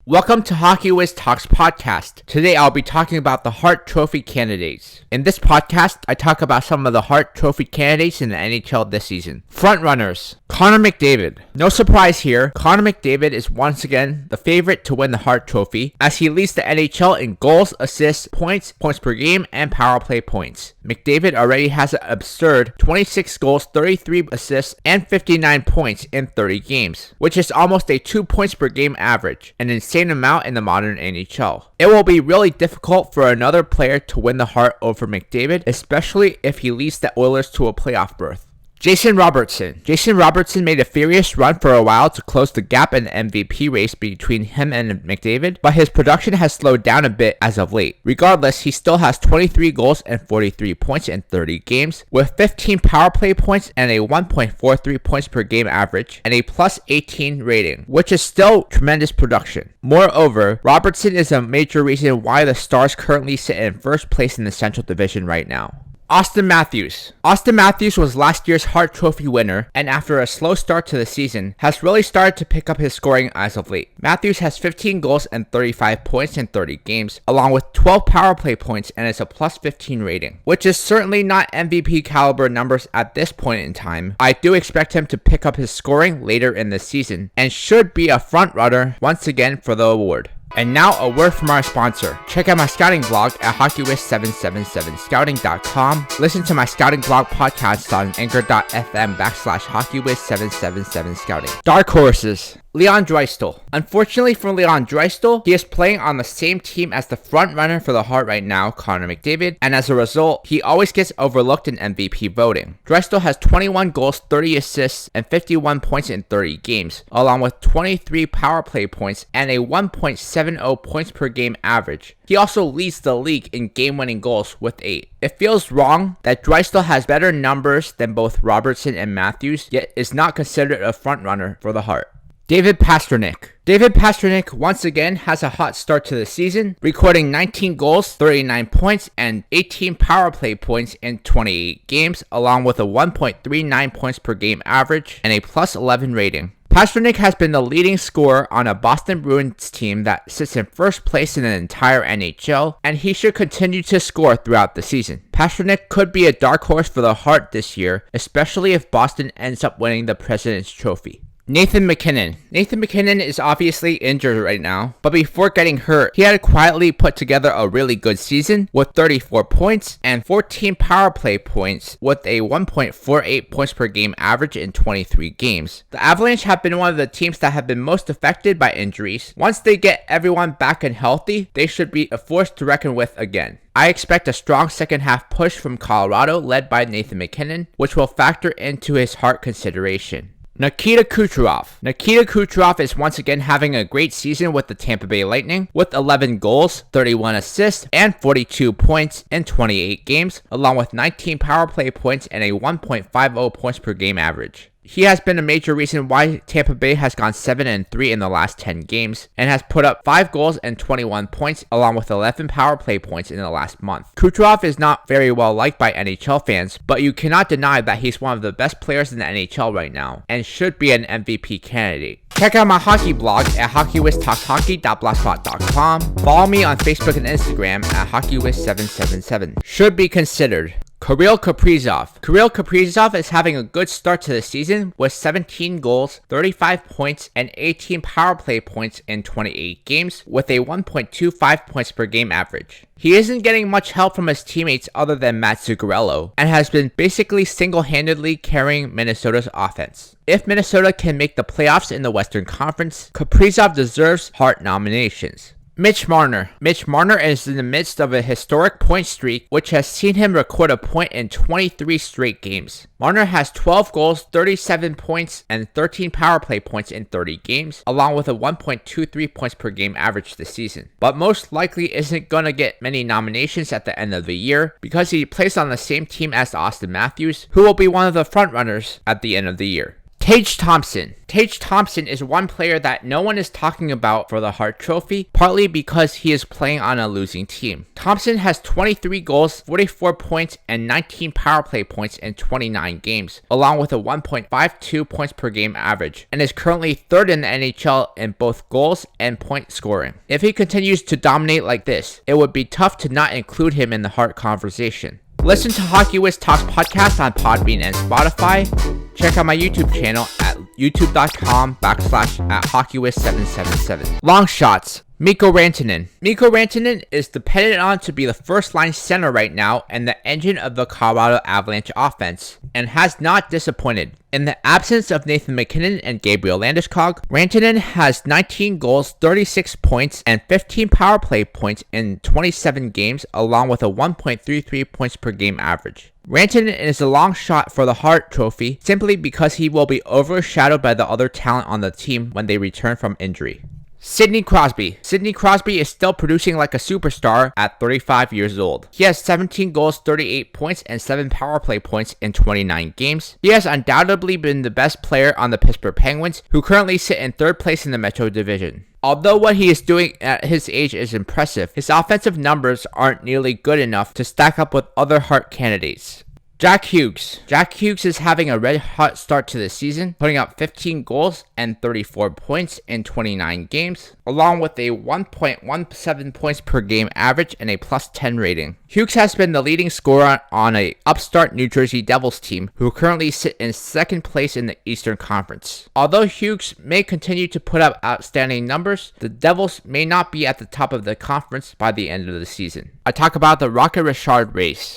Welcome to Hockey Wiz Talks podcast. Today I'll be talking about the Hart Trophy Candidates. In this podcast, I talk about some of the Hart Trophy candidates in the NHL this season. Frontrunners: Connor McDavid. No surprise here, Connor McDavid is once again the favorite to win the Hart Trophy, as he leads the NHL in goals, assists, points per game, and power play points. McDavid already has an absurd 26 goals, 33 assists, and 59 points in 30 games, which is almost a 2 points per game average, an insane amount in the modern NHL. It will be really difficult for another player to win the Hart over McDavid, especially if he leads the Oilers to a playoff berth. Jason Robertson. Jason Robertson made a furious run for a while to close the gap in the MVP race between him and McDavid, but his production has slowed down a bit as of late. Regardless, he still has 23 goals and 43 points in 30 games, with 15 power play points and a 1.43 points per game average, and a plus 18 rating, which is still tremendous production. Moreover, Robertson is a major reason why the Stars currently sit in first place in the Central Division right now. Austin Matthews. Austin Matthews was last year's Hart Trophy winner, and after a slow start to the season, has really started to pick up his scoring as of late. Matthews has 15 goals and 35 points in 30 games, along with 12 power play points, and is a plus 15 rating, which is certainly not MVP caliber numbers at this point in time. I do expect him to pick up his scoring later in the season, and should be a front runner once again for the award. And now a word from our sponsor. Check out my scouting blog at hockeywiz777scouting.com. Listen to my scouting blog podcast on anchor.fm/hockeywiz777scouting. Dark horses: Leon Draisaitl. Unfortunately for Leon Draisaitl, he is playing on the same team as the front runner for the Hart right now, Connor McDavid, and as a result, he always gets overlooked in MVP voting. Draisaitl has 21 goals, 30 assists, and 51 points in 30 games, along with 23 power play points and a 1.70 points per game average. He also leads the league in game-winning goals with 8. It feels wrong that Draisaitl has better numbers than both Robertson and Matthews, yet is not considered a front runner for the Hart. David Pastrnak. David Pastrnak once again has a hot start to the season, recording 19 goals, 39 points, and 18 power play points in 28 games, along with a 1.39 points per game average and a plus 11 rating. Pastrnak has been the leading scorer on a Boston Bruins team that sits in first place in the entire NHL, and he should continue to score throughout the season. Pastrnak could be a dark horse for the Hart this year, especially if Boston ends up winning the President's Trophy. Nathan MacKinnon. Nathan MacKinnon is obviously injured right now, but before getting hurt, he had quietly put together a really good season with 34 points and 14 power play points with a 1.48 points per game average in 23 games. The Avalanche have been one of the teams that have been most affected by injuries. Once they get everyone back and healthy, they should be a force to reckon with again. I expect a strong second half push from Colorado led by Nathan MacKinnon, which will factor into his Hart consideration. Nikita Kucherov. Nikita Kucherov is once again having a great season with the Tampa Bay Lightning, with 11 goals, 31 assists, and 42 points in 28 games, along with 19 power play points and a 1.50 points per game average. He has been a major reason why Tampa Bay has gone 7-3 in the last 10 games and has put up 5 goals and 21 points along with 11 power play points in the last month. Kucherov is not very well liked by NHL fans, but you cannot deny that he's one of the best players in the NHL right now and should be an MVP candidate. Check out my hockey blog at hockeywiztalkshockey.blogspot.com. Follow me on Facebook and Instagram at hockeywiz777. Should be considered: Kirill Kaprizov. Kirill Kaprizov is having a good start to the season with 17 goals, 35 points, and 18 power play points in 28 games with a 1.25 points per game average. He isn't getting much help from his teammates other than Matt Zuccarello, and has been basically single-handedly carrying Minnesota's offense. If Minnesota can make the playoffs in the Western Conference, Kaprizov deserves Hart nominations. Mitch Marner. Mitch Marner is in the midst of a historic point streak, which has seen him record a point in 23 straight games. Marner has 12 goals, 37 points, and 13 power play points in 30 games, along with a 1.23 points per game average this season. But most likely isn't going to get many nominations at the end of the year because he plays on the same team as Austin Matthews, who will be one of the frontrunners at the end of the year. Tage Thompson. Tage Thompson is one player that no one is talking about for the Hart Trophy, partly because he is playing on a losing team. Thompson has 23 goals, 44 points, and 19 power play points in 29 games, along with a 1.52 points per game average, and is currently third in the NHL in both goals and point scoring. If he continues to dominate like this, it would be tough to not include him in the Hart conversation. Listen to Hockey Wiz Talks podcast on Podbean and Spotify. Check out my YouTube channel at youtube.com/@HockeyWiz777. Long shots. Mikko Rantanen. Mikko Rantanen is dependent on to be the first line center right now and the engine of the Colorado Avalanche offense, and has not disappointed. In the absence of Nathan MacKinnon and Gabriel Landeskog, Rantanen has 19 goals, 36 points, and 15 power play points in 27 games, along with a 1.33 points per game average. Rantanen is a long shot for the Hart Trophy simply because he will be overshadowed by the other talent on the team when they return from injury. Sidney Crosby. Sidney Crosby is still producing like a superstar at 35 years old. He has 17 goals, 38 points, and 7 power play points in 29 games. He has undoubtedly been the best player on the Pittsburgh Penguins, who currently sit in third place in the Metro Division. Although what he is doing at his age is impressive, his offensive numbers aren't nearly good enough to stack up with other Hart candidates. Jack Hughes. Jack Hughes is having a red-hot start to the season, putting up 15 goals and 34 points in 29 games, along with a 1.17 points per game average and a +10 rating. Hughes has been the leading scorer on a upstart New Jersey Devils team, who currently sit in second place in the Eastern Conference. Although Hughes may continue to put up outstanding numbers, the Devils may not be at the top of the conference by the end of the season. I talk about the Rocket Richard race.